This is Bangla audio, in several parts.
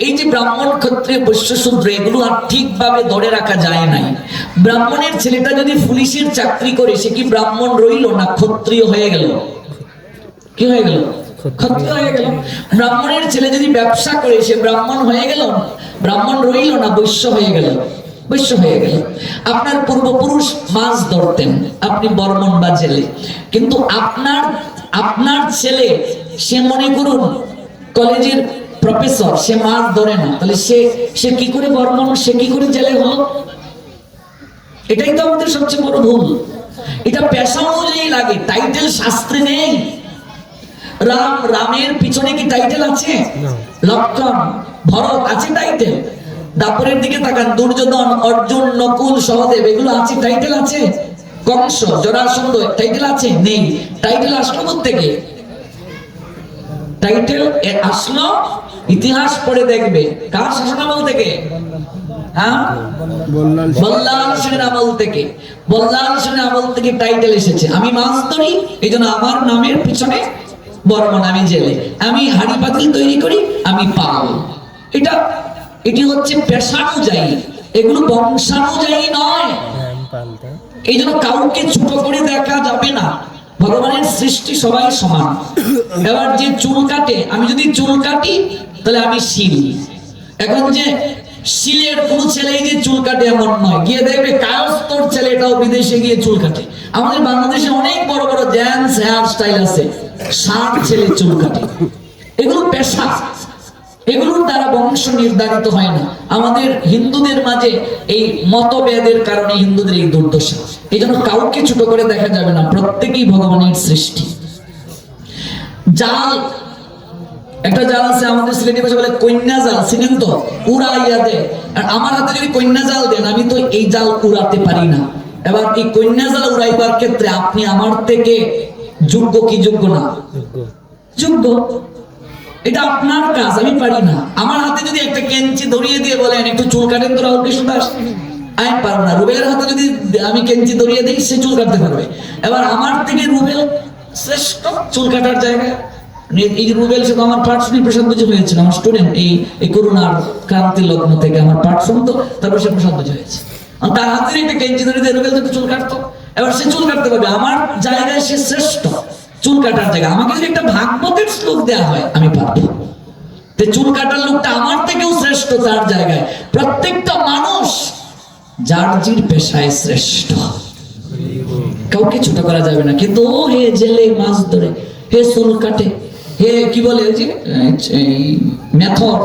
এই যে ব্রাহ্মণ ক্ষত্রিয় বৈশ্য শূদ্র এগুলো আর ঠিকভাবে ধরে রাখা যায় নাই। ব্রাহ্মণের ছেলেটা যদি পুলিশের চাকরি করে সে কি ব্রাহ্মণ রইল না ক্ষত্রিয় হয়ে গেল? কি হয়ে গেল? ক্ষত্রিয় হয়ে গেল। ব্রাহ্মণের ছেলে যদি ব্যবসা করে সে ব্রাহ্মণ হয়ে গেল, ব্রাহ্মণ রইল না বৈশ্য হয়ে গেল, বৈশ্য হয়ে গেল। আপনার পূর্বপুরুষ মাছ ধরতেন, আপনি বর্মণ বা জেলে, কিন্তু আপনার ছেলে সে মনে করুন কলেজের প্রফেসর, সে মাছ ধরে না, তাহলে সে কি করে বর্মণ, সে কি করে জেলে হলো? এটাই তো আমাদের সবচেয়ে বড় ভুল। এটা পেশা অনুযায়ী লাগে, টাইটেল শাস্ত্রে নেই। রামের পিছনে কি টাইটেল আছে? লক্ষণ, ভরত আছে টাইটেল? দাপরের দিকে তাকান, দুর্যোধন, অর্জুন, নকুল, সহদেব, এগুলো আছে টাইটেল আছে? কংস, জরাসন্ধ, টাইটেল আছে? নেই। টাইটেল আসলো কোত্থেকে? টাইটেল আসলো ইতিহাস পড়ে দেখবে কার শাসনামল থেকে? বল্লাল সেনের আমল থেকে। বল্লাল সেনের আমল থেকে টাইটেল এসেছে। আমি মাছ ধরি, এই জন্য আমার নামের পিছনে বর্মণ, আমি জেলে। আমি হাড়ি পাতিল তৈরি করি, আমি পাল। এটি হচ্ছে পেশানুযায়ী, এগুলো বংশানুযায়ী নয়। এই জন্য কাউকে ছোট করে দেখা যাবে না। ভগবানের সৃষ্টি সবাই সমান। এবার যে চুল কাটে, আমি যদি চুল কাটি তাহলে আমি শিল। এখন যে শিলের কোন ছেলে যে চুল কাটে এমন নয়, গিয়ে দেখবে কায়স্থর ছেলেটাও বিদেশে গিয়ে চুল কাটে। আমাদের বাংলাদেশে অনেক বড় বড় জেন্টস হেয়ার স্টাইল আছে, 60 ছেলে চুল কাটে। এগুলো পেশা, এগুলোর দ্বারা বংশ নির্ধারিত হয় না। আমাদের হিন্দুদের মাঝে এই মতভেদের কারণে হিন্দুদের এই দুর্দশা। এই জন্য কাউকে ছোট করে দেখা যাবে না, প্রত্যেকেই ভগবানের সৃষ্টি। জাল, একটা জাল আছে আমাদের সিলেটি ভাষা বলে কন্যা জাল, চিনেন তো? উড়াইয়া দেয়। আর আমার হাতে যদি কন্যা জাল দেন, আমি তো এই জাল উড়াতে পারি না। এবার এই কন্যা জাল উড়াইবার ক্ষেত্রে আপনি আমার থেকে যোগ্য কি যোগ্য না? যোগ্য। এটা আপনার কাজ, আমি পারি না। আমার হাতে যদি একটা কেঞ্চি ধরিয়ে দিয়ে বলেন একটু চুল কাটেন তো রাহুল কৃষ্ণ দাস, আমি পারবো না। রুবেলের হাতে যদি আমি কেঞ্চি ধরিয়ে দিই, সে চুল কাটতে পারবে। এবার আমার থেকে রুবেল শ্রেষ্ঠ চুল কাটার জায়গায়। এই যে রুবেল, সে তো আমার পাঠ শুনে প্রসাদ বুঝে হয়েছিল, আমার স্টুডেন্ট। এই করোনার ক্রান্তি লগ্ন থেকে আমার পাঠ শুনতো, তারপর সে প্রসাদ বুঝে হয়েছে। তার হাতে একটা কেঞ্চি ধরিয়ে দিয়ে রুবেল তো চুল কাটতো, এবার সে চুল কাটতে পারবে। আমার জায়গায় সে শ্রেষ্ঠ চুল কাটার জায়গা। আমাকে যদি একটা ভাগবতের শ্লোক দেওয়া হয়, আমি পারবো। চুল কাটার লোকটা আমার থেকেও শ্রেষ্ঠ তার জায়গায়। প্রত্যেকটা মানুষ যার জির পেশায় শ্রেষ্ঠ, কাউকে ছোট করা যাবে না। কিন্তু ও হে জেলে মাছ ধরে, হে চুল কাটে, হে কি বলে যে মেথর,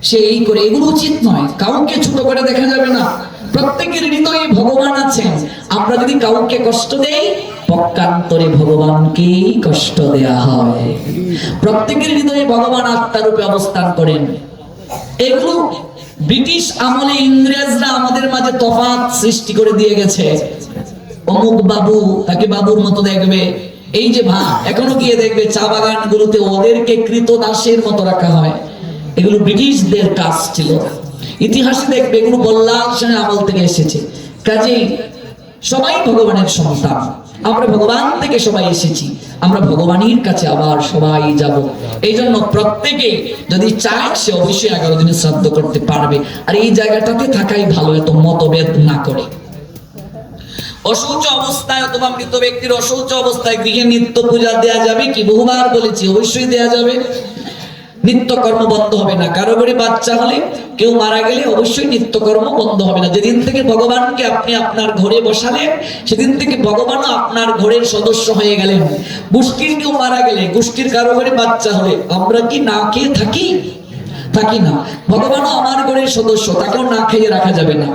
সে এই করে, এগুলো উচিত নয়। কাউকে ছোট করে দেখা যাবে না। প্রত্যেকের হৃদয়ে ভগবান আছেন। আমরা যদি কাউকে কষ্ট দেই, পক্ষান্তরে ভগবানকেই কষ্ট দেয়া হয়। প্রত্যেকের হৃদয়ে ভগবান আত্মারূপে অবস্থান করেন। এগুলো ব্রিটিশ আমলে ইংরেজরা আমাদের মাঝে তফাৎ সৃষ্টি করে দিয়ে গেছে। অমুক বাবু, তাকে বাবুর মতো দেখবে। এই যে এখনো গিয়ে দেখবে চা বাগান গুলোতে ওদেরকে কৃতদাসের মতো রাখা হয়। এগুলো ব্রিটিশদের কাজ ছিল। ইতিহাসে দেখবে এগুলো বল্লাল সেনের আমল থেকে এসেছে। কাজেই সবাই ভগবানের সন্তান। আমরা ভগবান থেকে সবাই এসেছি, আমরা ভগবানের কাছে আবার সবাই যাব। এই জন্য প্রত্যেকে যদি চায়, সে অবশ্যই 11 দিনে শ্রাদ্ধ করতে পারবে। আর এই জায়গাটাতে থাকাই ভালো, এত মতভেদ না করে। অশৌচ অবস্থায় অথবা মৃত ব্যক্তির অশৌচ অবস্থায় গৃহে নিত্য পূজা দেয়া যাবে কি? বহুবার বলেছি, অবশ্যই দেয়া যাবে। নিত্যকর্ম বন্ধ হবে না। কারো ঘরে বাচ্চা হলে, কেউ মারা গেলে অবশ্যই নিত্যকর্ম বন্ধ হবে না। যেদিন থেকে ভগবানকে আপনি আপনার ঘরে বসালেন, সেদিন থেকে ভগবানও আপনার ঘরের সদস্য হয়ে গেলেন। গোষ্ঠীর কেউ মারা গেলে, গোষ্ঠীর কারো ঘরে বাচ্চা হলে, আমরা কি না খেয়ে থাকি? থাকি না। ভগবানও আমার ঘরের সদস্য, তাকেও না খেয়ে রাখা যাবে না।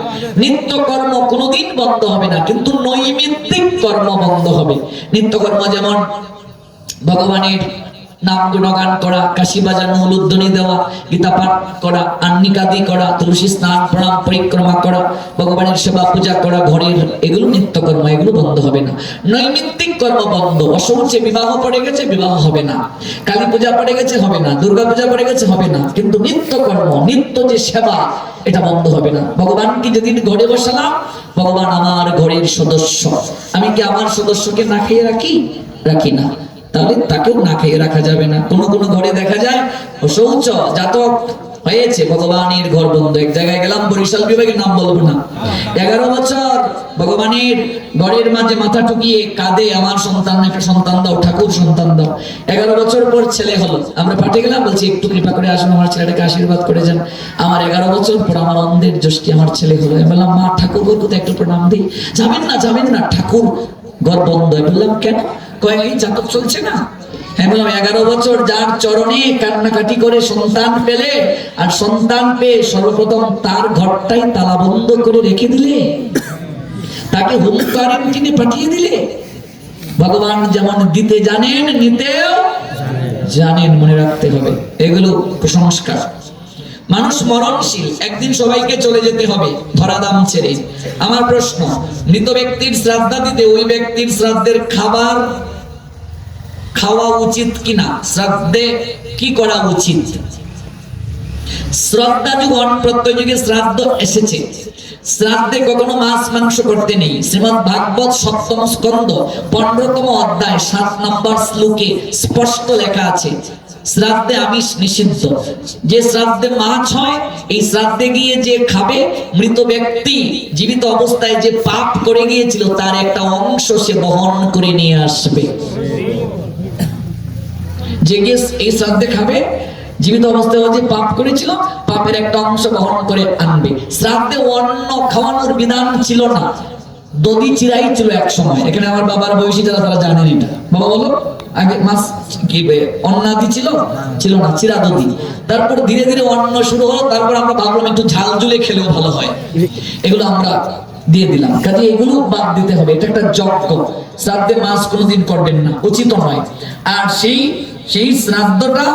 নিত্যকর্ম কোনোদিন বন্ধ হবে না, কিন্তু নৈমিত্তিক কর্ম বন্ধ হবে। নিত্যকর্ম যেমন ভগবানের নাম গুণগান করা, কাশি বাজানো, উলুধ্বনি দেওয়া, গীতা পাঠ করা, আন্নিকাদি করা, তুলসী স্নান, প্রণাম পরিক্রমা করা, ভগবানের সেবা পূজা করা ঘরের, এগুলো নিত্যকর্ম, এগুলো বন্ধ হবে না। নৈমিত্তিক কর্ম বন্ধ। অশৌচে বিবাহ পড়ে গেছে, বিবাহ হবে না। কালী পূজা পড়ে গেছে, হবে না। দুর্গা পূজা পড়ে গেছে, হবে না। কিন্তু নিত্যকর্ম, নিত্য যে সেবা, এটা বন্ধ হবে না। ভগবানকে যেদিন ঘরে বসালাম, ভগবান আমার ঘরের সদস্য। আমি কি আমার সদস্যকে না খেয়ে রাখি? রাখি না। তাহলে তাকেও না খেয়ে রাখা যাবে না। কোন কোন ঘরে দেখা যায় শৌচ জাতক হয়েছে, ভগবানের ঘর বন্ধ। এক জায়গায় গেলাম, বরিশাল বিভাগের নাম বলবো না, 11 বছর ভগবানের ঘরের মাঝে মাথা ঠুকিয়ে কাঁদে, আমার সন্তান, একটা সন্তান দাও ঠাকুর, সন্তান দাও। 11 বছর পর ছেলে হলো। আমরা পাঠে গেলাম, বলছি একটু কৃপা করে আসুন, আমার ছেলেটাকে আশীর্বাদ করে যান। আমার 11 বছর পর আমার অন্ধের জ্যোষ্ঠী আমার ছেলে হলো। আমি বললাম, মা ঠাকুর ঘর কোথায় একটু প্রণাম দিই। যাবেন না, যাবেন না, ঠাকুর ঘর বন্ধ। বললাম কেন? কয় এই জাতক চলছে না। হ্যাঁ, বললাম 11 বছর যার চরণে কান্নাকাটি করে সন্তান পেলে, আর সন্তান পেয়ে সর্বপ্রথম তার ঘরটাই তালা বন্ধ করে রেখে দিলে, তাকে হোম কোয়ারেন্টিনে পাঠিয়ে দিলে। ভগবান যেমন দিতে জানেন, নিতেও জানেন, মনে রাখতে হবে। এগুলো কুসংস্কার। মানুষ মরণশীল, একদিন সবাইকে চলে যেতে হবে ধরাধাম ছেড়ে। আমার প্রশ্ন, মৃত ব্যক্তির শ্রাদ্ধ দিতে ওই ব্যক্তির শ্রাদ্ধের খাবার খাওয়া উচিত কিনা? শ্রাদ্ধে কি করা উচিত? শ্রদ্ধা যুগন প্রত্যয় যুগে শ্রাদ্ধ এসেছে। শ্রাদ্ধে কখনো মাছ মাংস করতে নেই। শ্রীমদ্ ভাগবত 7ম স্কন্ধ 15তম অধ্যায় 7 নম্বর শ্লোকে স্পষ্ট লেখা আছে, শ্রাদ্ধে আমিষ নিষিদ্ধ। যে শ্রাদ্ধে মাছ হয়, এই শ্রাদ্ধে গিয়ে যে খাবে, মৃত ব্যক্তি জীবিত অবস্থায় যে পাপ করে গিয়েছিল তার একটা অংশ সে বহন করে নিয়ে আসবে। যে গিয়ে এই শ্রাদ্ধে খাবে, জীবিত অবস্থায় যে পাপ করেছিল, পাপের একটা অংশ বহন করে আনবে। শ্রাদ্ধে অন্ন খাওয়ানোর বিধান ছিল না, দধি চিরাই ছিল এক সময়। এখানে আমার বাবার বয়সী যারা, তারা জানেন এটা। বাবা বলো, আগে মাছ কি অন্নাদি ছিল না, চিরা দধি। তারপর ধীরে ধীরে অন্ন শুরু হলো। তারপর আমরা ভাবলাম একটু ঝাল ঝুলে খেলেও ভালো হয়, এগুলো আমরা দিয়ে দিলাম। কাজে এগুলো বাদ দিতে হবে। এটা একটা যজ্ঞ। শ্রাদ্ধে মাছ কোনোদিন করবেন না, উচিত নয়। আর সেই শ্রাদ্ধটা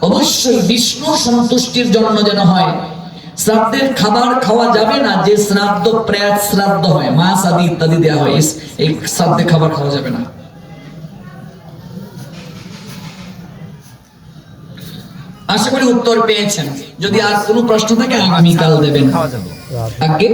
অবশ্যই বিষ্ণু সন্তুষ্টির জন্য যেন হয়। শ্রাদ্ধের খাবার খাওয়া যাবে না যে শ্রাদ্ধ প্রেত শ্রাদ্ধ হয়, মাছ আদি ইত্যাদি দেওয়া হয়, এই শ্রাদ্ধে খাবার খাওয়া যাবে না। আশা করি উত্তর পেয়েছেন। যদি আর কোনো প্রশ্ন থাকে আগামীকাল দেবেন। আগে